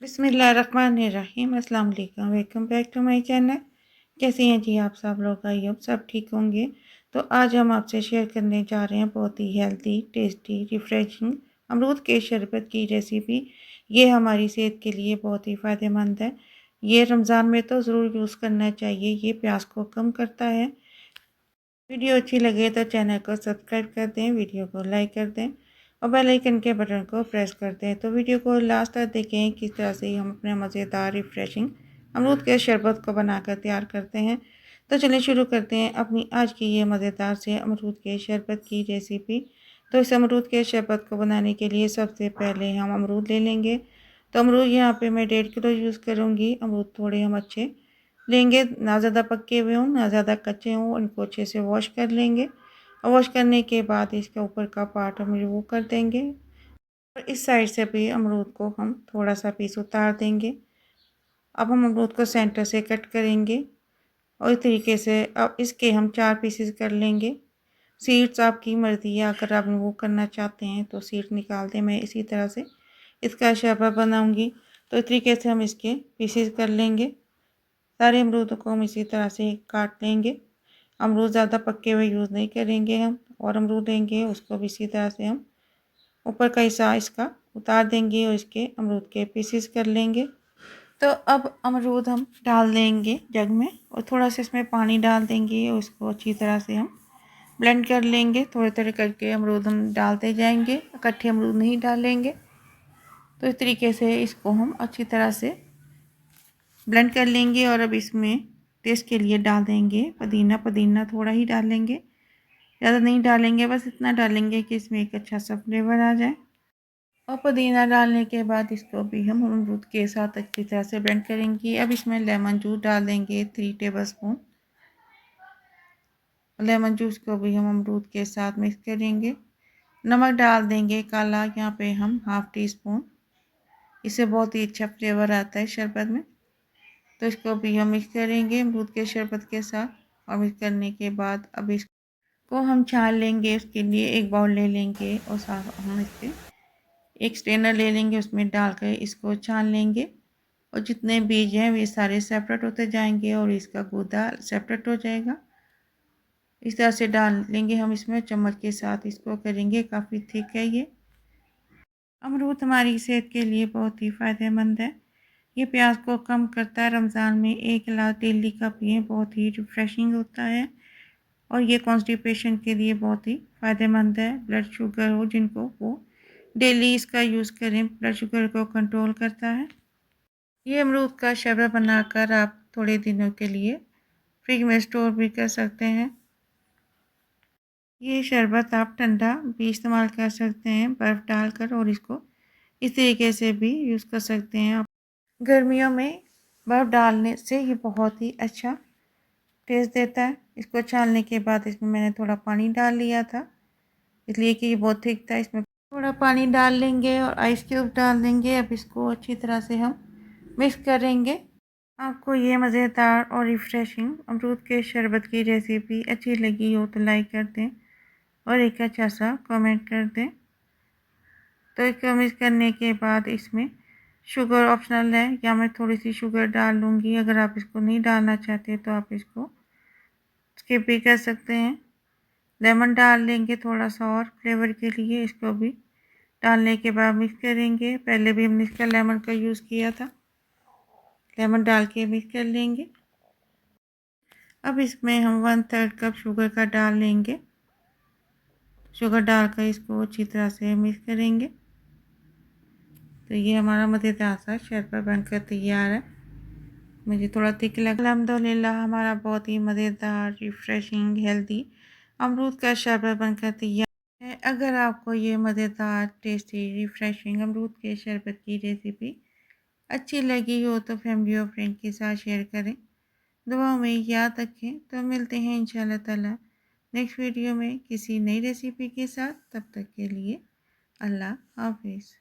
बिस्मिल्लाहिर्रहमानिर्रहीम। अस्सलाम वालेकुम। Welcome back to my channel. कैसे हैं जी आप सब लोग? आई होप सब ठीक होंगे। तो आज हम आपसे शेयर करने जा रहे हैं बहुत ही हेल्दी, टेस्टी, रिफ्रेशिंग अमरूद के शरबत की रेसिपी। ये हमारी सेहत के लिए बहुत ही फ़ायदेमंद है। ये रमज़ान में तो ज़रूर यूज़ करना चाहिए। ये प्यास को कम करता है। वीडियो अच्छी लगे तो चैनल को सब्सक्राइब कर दें, वीडियो को लाइक कर दें और बेल आइकन के बटन को प्रेस कर दें। तो वीडियो को लास्ट तक देखें किस तरह से हम अपने मज़ेदार रिफ्रेशिंग अमरूद के शरबत को बनाकर तैयार करते हैं। तो चलिए शुरू करते हैं अपनी आज की ये मज़ेदार से अमरूद के शरबत की रेसिपी। तो इस अमरूद के शरबत को बनाने के लिए सबसे पहले हम अमरूद ले लेंगे। तो अमरूद यहाँ पे मैं 1.5 किलो यूज़ करूँगी। अमरूद थोड़े हम अच्छे लेंगे, ना ज़्यादा पके हुए हों ना ज़्यादा कच्चे हों। इनको अच्छे से वॉश कर लेंगे और वॉश करने के बाद इसके ऊपर का पार्ट हम रिमूव कर देंगे और इस साइड से भी अमरूद को हम थोड़ा सा पीस उतार देंगे। अब हम अमरूद को सेंटर से कट करेंगे और इस तरीके से अब इसके हम 4 पीसेस कर लेंगे। सीड्स आपकी मर्ज़ी है, अगर आप रिमूव करना चाहते हैं तो सीड्स निकाल दें। मैं इसी तरह से इसका शरबत बनाऊंगी। तो इस तरीके से हम इसके पीसेस कर लेंगे। सारे अमरूदों को हम इसी तरह से काट लेंगे। अमरूद ज़्यादा पके हुए यूज़ नहीं करेंगे हम, और अमरूद लेंगे उसको भी इसी तरह से हम ऊपर का हिस्सा इसका उतार देंगे और इसके अमरूद के पीसेस कर लेंगे। तो अब अमरूद हम डाल देंगे जग में और थोड़ा सा इसमें पानी डाल देंगे और इसको अच्छी तरह से हम ब्लेंड कर लेंगे। थोड़े थोड़े करके अमरूद हम डालते जाएंगे, इकट्ठे अमरूद नहीं डालेंगे। तो इस तरीके से इसको हम अच्छी तरह से ब्लेंड कर लेंगे और अब इसमें टेस्ट के लिए डाल देंगे पुदीना। पुदीना थोड़ा ही डालेंगे, ज़्यादा नहीं डालेंगे, बस इतना डालेंगे कि इसमें एक अच्छा सा फ्लेवर आ जाए। और पुदीना डालने के बाद इसको भी हम अमरूद के साथ अच्छी तरह से ब्लेंड करेंगे। अब इसमें लेमन जूस डाल देंगे 3 टेबलस्पून। लेमन जूस को भी हम अमरूद के साथ मिक्स करेंगे। नमक डाल देंगे काला, यहाँ पे हम ½ टी स्पून। इससे बहुत ही अच्छा फ्लेवर आता है शरबत में। तो इसको भी हम मिक्स करेंगे अमरूद के शरबत के साथ। और मिक्स करने के बाद अब इसको हम छान लेंगे। उसके लिए एक बाउल ले लेंगे और साथ हम इसके एक स्ट्रेनर ले लेंगे, उसमें डालकर इसको छान लेंगे और जितने बीज हैं वे सारे सेपरेट होते जाएंगे और इसका गूदा सेपरेट हो जाएगा। इस तरह से डाल लेंगे हम इसमें, चम्मच के साथ इसको करेंगे। काफ़ी थिक है ये। अमरूद हमारी सेहत के लिए बहुत ही फ़ायदेमंद है। ये प्यास को कम करता है। रमज़ान में 1 गिलास डेली का पिएँ, बहुत ही रिफ्रेशिंग होता है और ये कॉन्स्टिपेशन के लिए बहुत ही फ़ायदेमंद है। ब्लड शुगर हो जिनको, वो डेली इसका यूज़ करें, ब्लड शुगर को कंट्रोल करता है। ये अमरूद का शरबत बनाकर आप थोड़े दिनों के लिए फ्रिज में स्टोर भी कर सकते हैं। ये शरबत आप ठंडा भी इस्तेमाल कर सकते हैं बर्फ़ डालकर, और इसको इस तरीके से भी यूज़ कर सकते हैं आप। गर्मियों में बर्फ़ डालने से ये बहुत ही अच्छा टेस्ट देता है। इसको छानने के बाद इसमें मैंने थोड़ा पानी डाल लिया था, इसलिए कि ये बहुत थिक था। इसमें थोड़ा पानी डाल लेंगे और आइस क्यूब डाल देंगे। अब इसको अच्छी तरह से हम मिक्स करेंगे। आपको ये मज़ेदार और रिफ़्रेशिंग अमरूद के शरबत की रेसिपी अच्छी लगी हो तो लाइक कर दें और एक अच्छा सा कमेंट कर दें। तो इसको मिक्स करने के बाद इसमें शुगर ऑप्शनल है, या मैं थोड़ी सी शुगर डाल लूँगी। अगर आप इसको नहीं डालना चाहते तो आप इसको स्किप भी कर सकते हैं। लेमन डाल लेंगे थोड़ा सा और फ्लेवर के लिए। इसको भी डालने के बाद मिक्स करेंगे। पहले भी हमने इसका लेमन का यूज़ किया था। लेमन डाल के मिक्स कर लेंगे। अब इसमें हम 1/3 कप शुगर का डाल लेंगे। शुगर डालकर इसको अच्छी तरह से मिक्स करेंगे। तो ये हमारा मज़ेदार सा शरबत बनकर तैयार है। मुझे थोड़ा थिक लगा। अल्हम्दुलिल्लाह हमारा बहुत ही मज़ेदार, रिफ़्रेशिंग, हेल्दी अमरूद का शरबत बनकर तैयार है। अगर आपको ये मज़ेदार, टेस्टी, रिफ़्रेशिंग अमरूद के शरबत की रेसिपी अच्छी लगी हो तो फैमिली और फ्रेंड के साथ शेयर करें। दुआओं में याद रखें। तो मिलते हैं इंशाल्लाह ताला नेक्स्ट वीडियो में किसी नई रेसिपी के साथ। तब तक के लिए अल्लाह हाफ़िज़।